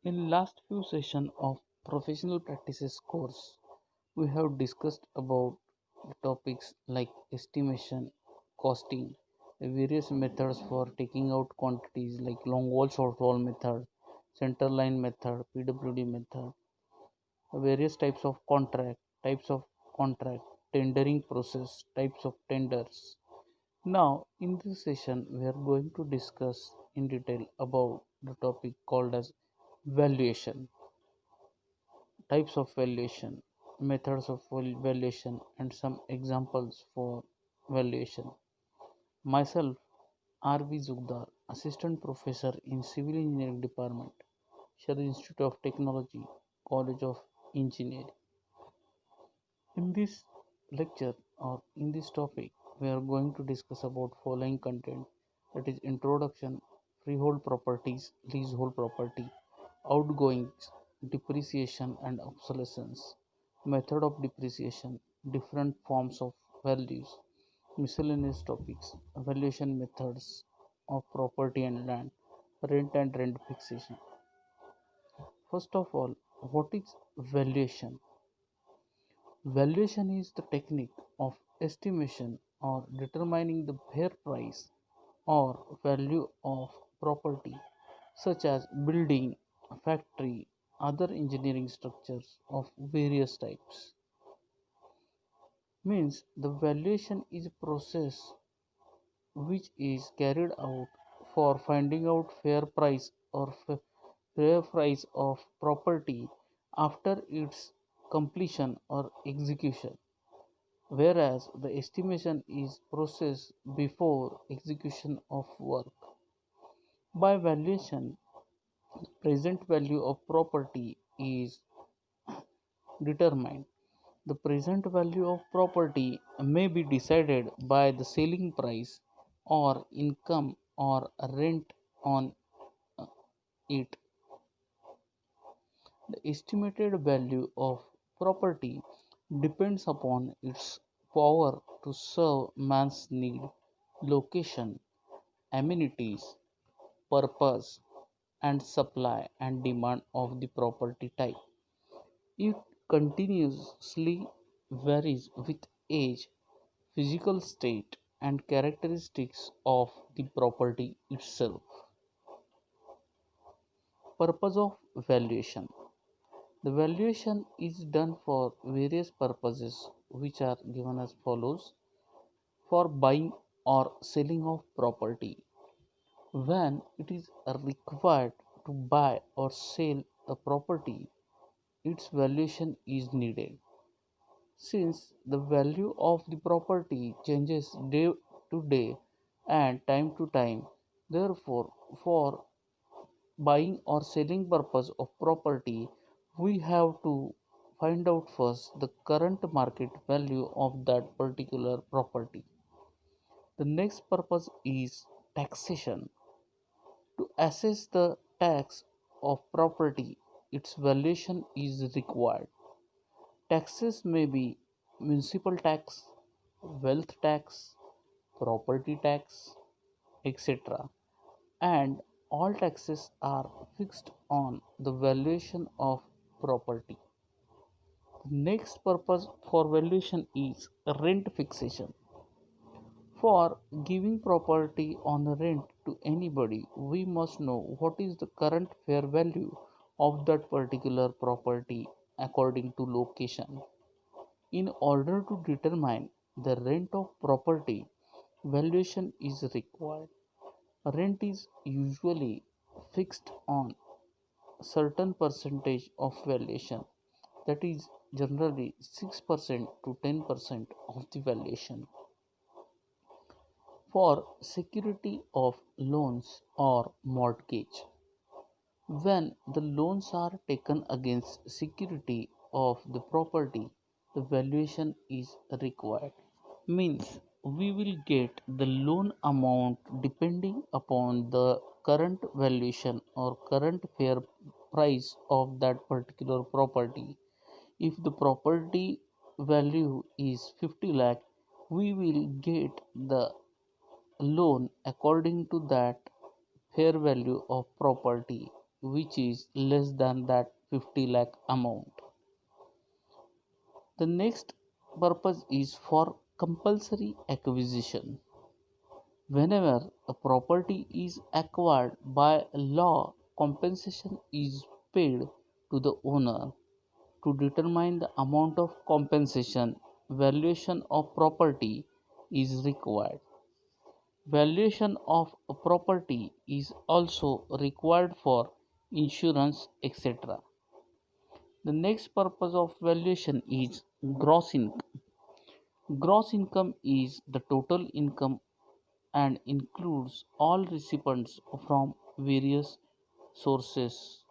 In last few sessions of professional practices course, we have discussed about the topics like estimation, costing, the various methods for taking out quantities like long wall short wall method, center line method, PWD method, various types of contract, tendering process, types of tenders. Now, in this session, we are going to discuss in detail about the topic called as valuation, types of valuation, methods of valuation, and some examples for valuation. Myself, R.V. Zugdar, Assistant Professor in Civil Engineering Department, Shari Institute of Technology, College of Engineering. In this lecture or in this topic, we are going to discuss about following content, that is introduction, freehold properties, leasehold property, outgoings, depreciation and obsolescence, method of depreciation, different forms of values, miscellaneous topics, valuation methods of property and land, rent and rent fixation. First of all, what is valuation? Valuation is the technique of estimation or determining the fair price or value of property such as building, factory, other engineering structures of various types. Means the valuation is a process which is carried out for finding out fair price or fair price of property after its completion or execution, whereas the estimation is processed before execution of work. By valuation, present value of property is determined. The present value of property may be decided by the selling price or income or rent on it. The estimated value of property depends upon its power to serve man's need, location, amenities, purpose, and supply and demand of the property type. It continuously varies with age, physical state, and characteristics of the property itself. Purpose of valuation. The valuation is done for various purposes which are given as follows: for buying or selling of property. When it is required to buy or sell a property, its valuation is needed. Since the value of the property changes day to day and time to time, therefore, for buying or selling purpose of property, we have to find out first the current market value of that particular property. The next purpose is taxation. To assess the tax of property, its valuation is required. Taxes may be municipal tax, wealth tax, property tax, etc. And all taxes are fixed on the valuation of property. The next purpose for valuation is rent fixation. For giving property on rent to anybody, we must know what is the current fair value of that particular property according to location. In order to determine the rent of property, valuation is required. Rent is usually fixed on certain percentage of valuation, that is generally 6% to 10% of the valuation. For security of loans or mortgage, when the loans are taken against security of the property, the valuation is required. Means we will get the loan amount depending upon the current valuation or current fair price of that particular property. If the property value is 50 lakh, we will get the loan according to that fair value of property. which is less than that 50 lakh amount. The next purpose is for compulsory acquisition. Whenever a property is acquired by law, compensation is paid to the owner. To determine the amount of compensation, valuation of property is required. Valuation of a property is also required for insurance, etc. The next purpose of valuation is gross income. Gross income is the total income and includes all recipients from various sources.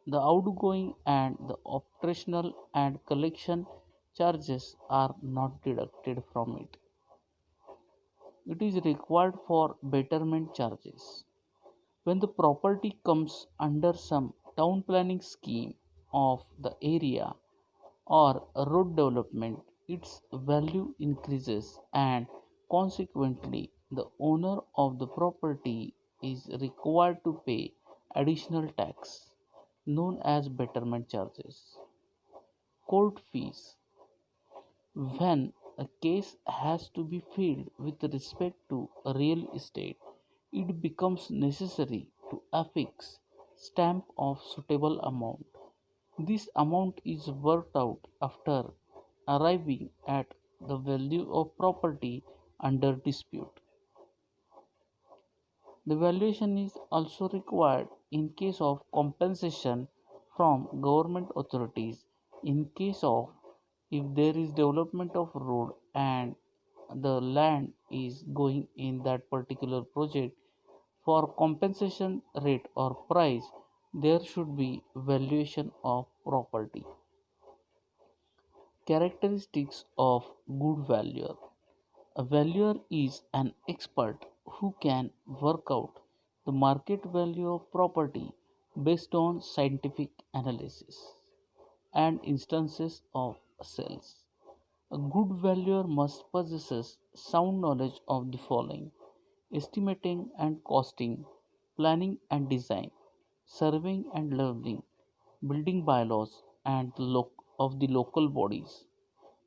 The outgoing and the operational and collection charges are not deducted from it. It is required for betterment charges. When the property comes under some town planning scheme of the area or a road development, its value increases and consequently the owner of the property is required to pay additional tax known as betterment charges. Court fees. When a case has to be filed with respect to a real estate, it becomes necessary to affix stamp of suitable amount. This amount is worked out after arriving at the value of property under dispute. The valuation is also required in case of compensation from government authorities in case of if there is development of road and the land is going in that particular project for compensation rate or price there should be valuation of property. Characteristics of good valuer. A valuer is an expert who can work out the market value of property based on scientific analysis and instances of sales. A good valuer must possess sound knowledge of the following: estimating and costing, planning and design, surveying and leveling, building bylaws and of the local bodies,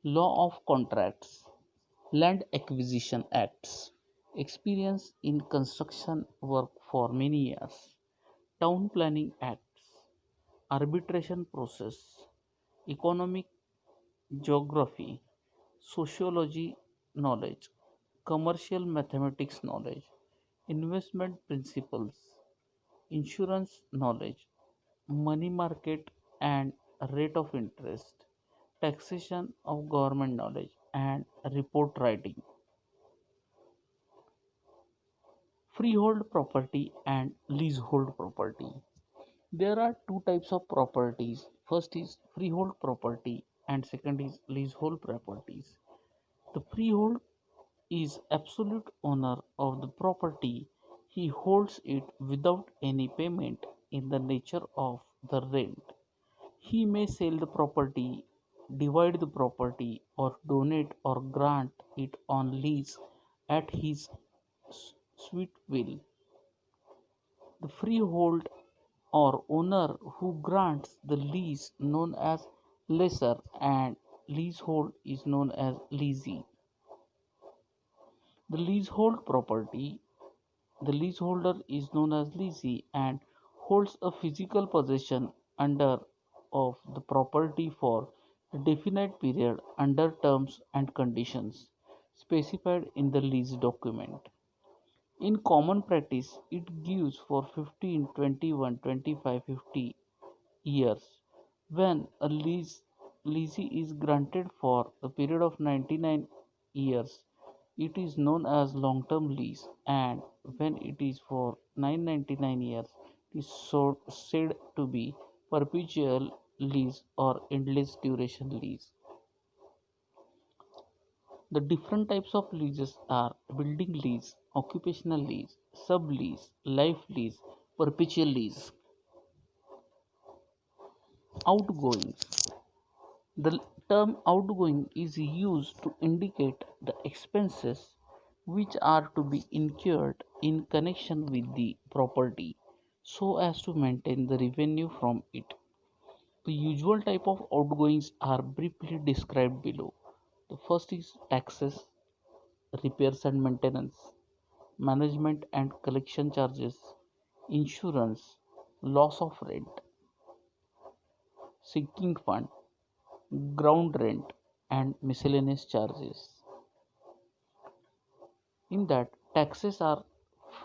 law of contracts, land acquisition acts, experience in construction work for many years, town planning acts, arbitration process, economic geography, sociology knowledge, commercial mathematics knowledge, investment principles, insurance knowledge, money market and rate of interest, taxation of government knowledge, and report writing. Freehold property and leasehold property. There are two types of properties. First is freehold property and second is leasehold properties. The freehold is absolute owner of the property. He holds it without any payment in the nature of the rent. He may sell the property, divide the property, or donate or grant it on lease at his sweet will. The freehold or owner who grants the lease known as lessor and leasehold is known as leasee. The leasehold property, the leaseholder is known as leasee and holds a physical possession under of the property for a definite period under terms and conditions specified in the lease document. In common practice, it gives for 15, 21, 25, 50 years. When a lease is granted for a period of 99 years, it is known as long-term lease, and when it is for 999 years, it is said to be perpetual lease or endless duration lease. The different types of leases are building lease, occupational lease, sublease, life lease, perpetual lease. Outgoing. The term outgoing is used to indicate the expenses which are to be incurred in connection with the property. so as to maintain the revenue from it. The usual type of outgoings are briefly described below. The first is taxes, repairs and maintenance, management and collection charges, insurance, loss of rent, sinking fund, ground rent, and miscellaneous charges. In that, taxes are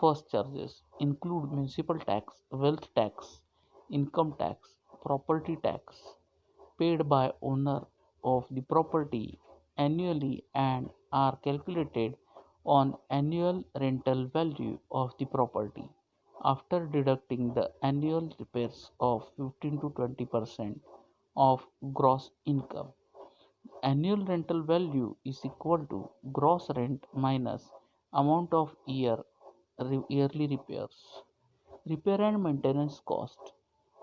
first charges include municipal tax, wealth tax, income tax, property tax paid by owner of the property annually and are calculated on annual rental value of the property after deducting the annual repairs of 15 to 20% of gross income. Annual rental value is equal to gross rent minus amount of yearly repairs. Repair and maintenance cost.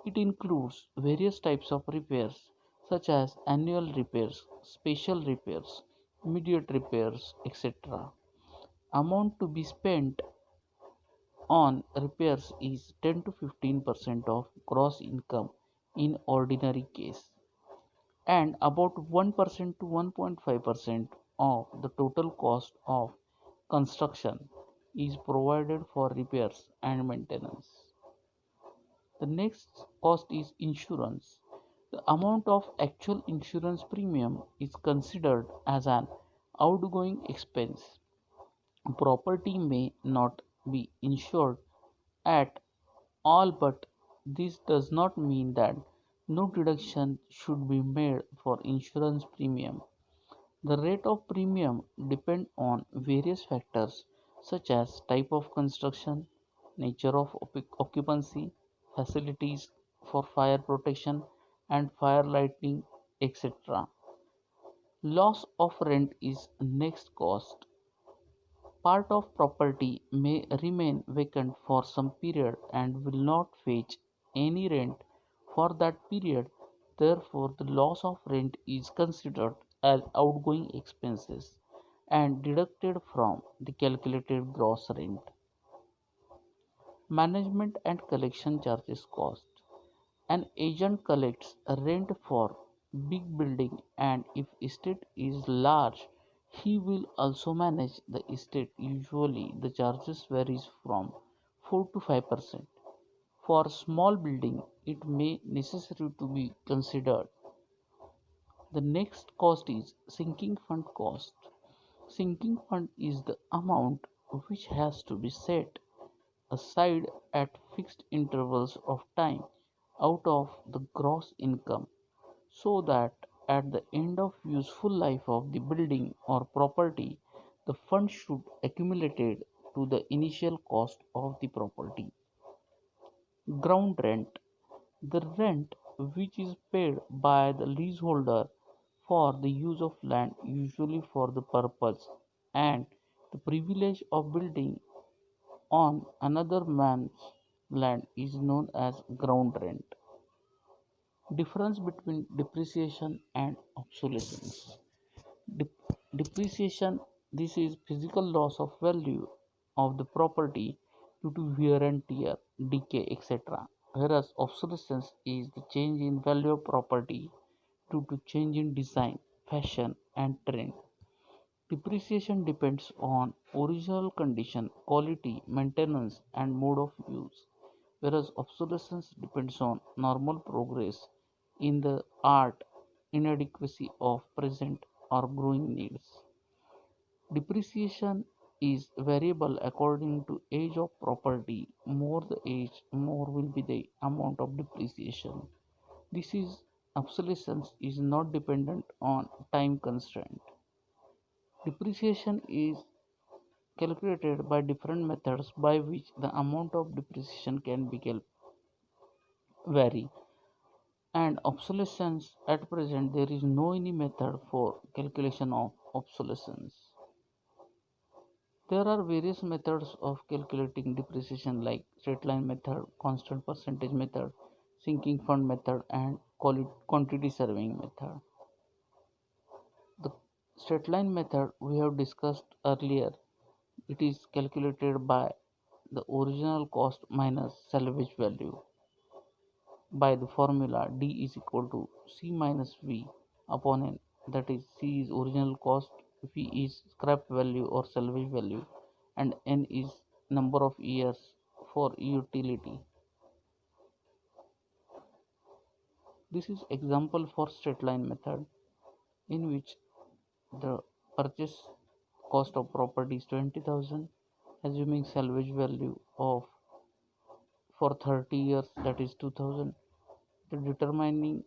It includes various types of repairs such as annual repairs, special repairs, immediate repairs, etc. Amount to be spent on repairs is 10 to 15% of gross income in ordinary case, and about 1% to 1.5% of the total cost of construction is provided for repairs and maintenance. The next cost is insurance. The amount of actual insurance premium is considered as an outgoing expense. Property may not be insured at all, but this does not mean that no deduction should be made for insurance premium. The rate of premium depends on various factors such as type of construction, nature of occupancy, facilities for fire protection and fire lighting, etc. Loss of rent is next cost. Part of property may remain vacant for some period and will not fetch any rent for that period. Therefore, the loss of rent is considered as outgoing expenses and deducted from the calculated gross rent. Management and collection charges cost. An agent collects rent for big building, and if estate is large, he will also manage the estate. Usually the charges varies from 4 to 5%. For small building it may necessary to be considered. The next cost is sinking fund cost. Sinking fund is the amount which has to be set aside at fixed intervals of time out of the gross income, so that at the end of useful life of the building or property the fund should accumulated to the initial cost of the property. Ground rent. The rent which is paid by the leaseholder for the use of land, usually for the purpose and the privilege of building on another man's land, is known as ground rent. Difference between depreciation and obsolescence. Depreciation, this is physical loss of value of the property due to wear and tear, decay, etc. Whereas obsolescence is the change in value of property due to change in design, fashion, and trend. Depreciation depends on original condition, quality, maintenance, and mode of use, whereas obsolescence depends on normal progress in the art, inadequacy of present or growing needs. Depreciation is variable according to age of property. More the age, more will be the amount of depreciation. This is obsolescence is not dependent on time constraint. Depreciation is calculated by different methods by which the amount of depreciation can be vary, and obsolescence at present there is no any method for calculation of obsolescence. There are various methods of calculating depreciation like straight line method, constant percentage method, sinking fund method, and quantity surveying method. The straight line method we have discussed earlier. It is calculated by the original cost minus salvage value by the formula D is equal to C minus V upon N. That is, C is original cost, V is scrap value or salvage value, and N is number of years for utility. This is example for straight line method in which the purchase cost of property is 20,000, assuming salvage value of for 30 years, that is 2000. The determining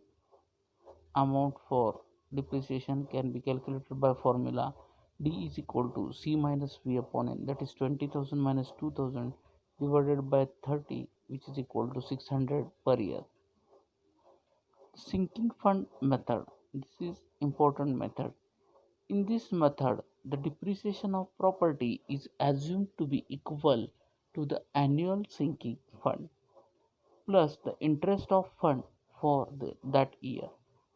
amount for depreciation can be calculated by formula D is equal to C minus V upon N, that is 20,000 minus 2000 divided by 30, which is equal to 600 per year. Sinking fund method. This is important method. In this method, the depreciation of property is assumed to be equal to the annual sinking fund plus the interest of fund for that year,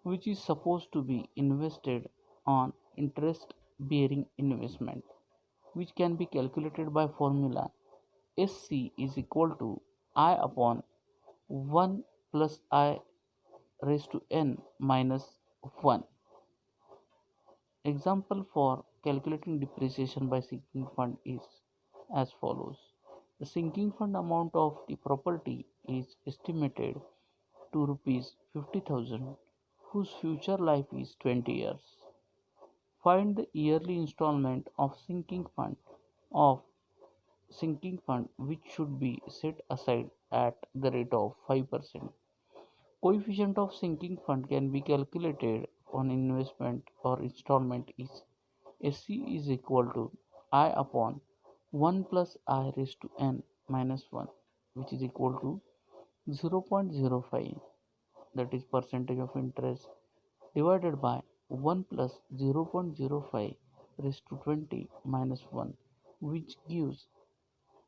which is supposed to be invested on interest bearing investment, which can be calculated by formula SC is equal to I upon 1 plus I raised to n minus 1. Example for calculating depreciation by sinking fund is as follows. The sinking fund amount of the property is estimated to rupees 50,000, whose future life is 20 years. Find the yearly installment of sinking fund which should be set aside at the rate of 5%. Coefficient of sinking fund can be calculated on investment or installment is SC is equal to I upon 1 plus I raised to n minus 1, which is equal to 0.05, that is percentage of interest, divided by 1 plus 0.05 raised to 20 minus 1, which gives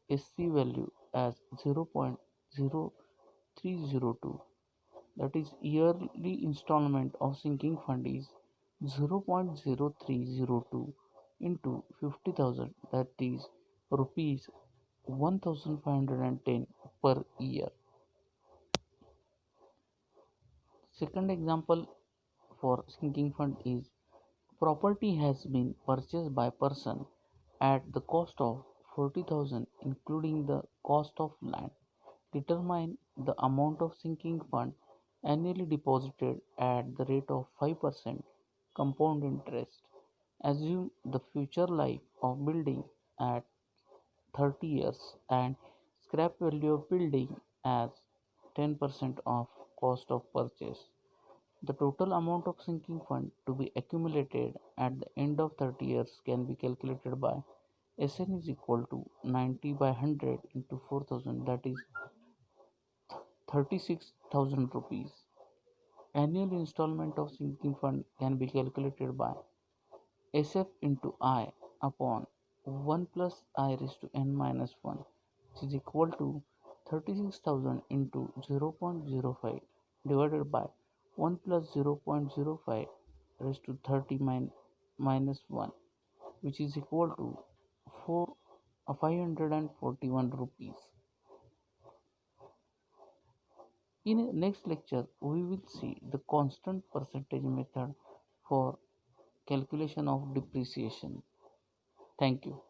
SC value as 0.0302. That is, yearly installment of sinking fund is 0.0302 into 50,000, that is rupees 1510 per year. Second example for sinking fund is property has been purchased by person at the cost of 40,000 including the cost of land. Determine the amount of sinking fund annually deposited at the rate of 5% compound interest. Assume the future life of building at 30 years and scrap value of building as 10% of cost of purchase. The total amount of sinking fund to be accumulated at the end of 30 years can be calculated by SN is equal to 90 by 100 into 4000, that is 36,000 rupees. Annual installment of sinking fund can be calculated by SF into I upon 1 plus I raised to n minus 1, which is equal to 36,000 into 0.05 divided by 1 plus 0.05 raised to 30 minus 1, which is equal to 4 541 rupees. In next lecture, we will see the constant percentage method for calculation of depreciation. Thank you.